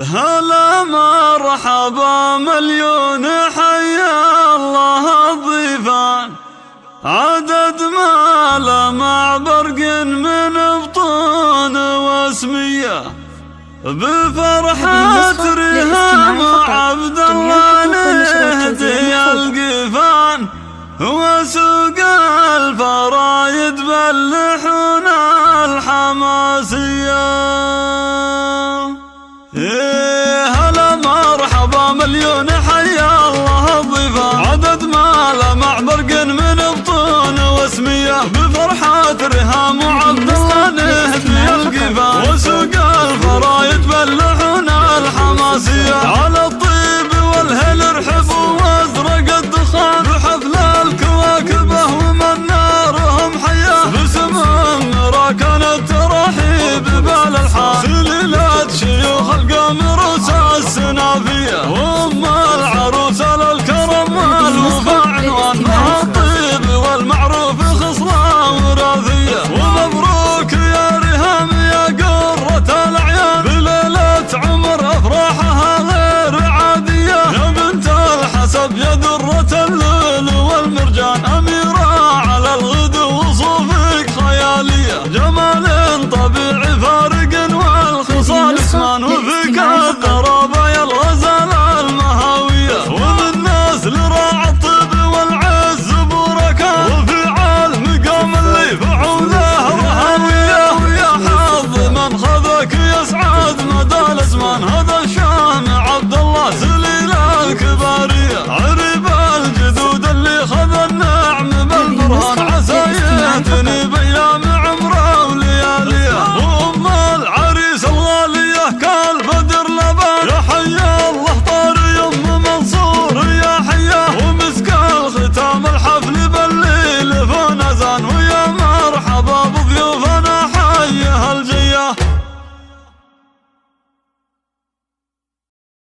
هلا مرحبا مليون حيا الله الضيفان، عدد ما لمع برق من بطون واسمية، بفرحة ريهام عبد الله نهدي القفان، وسوق الفرايد باللحون الحماسية. هلا مرحبا مليون حيا الله الضيفان، عدد ما لمع برق من بطون واسمية، بفرحة ريهام وعبد الله نهدي القفان، وسوق الفرايد باللحون الحماسية، على الطيب والهل رحبوا وازرق الدخان، بحفل الكواكبه ومن نارهم حياه، بسمهم راكن الترحيب بالالحان، سليلة شيوخ القمر السنافية.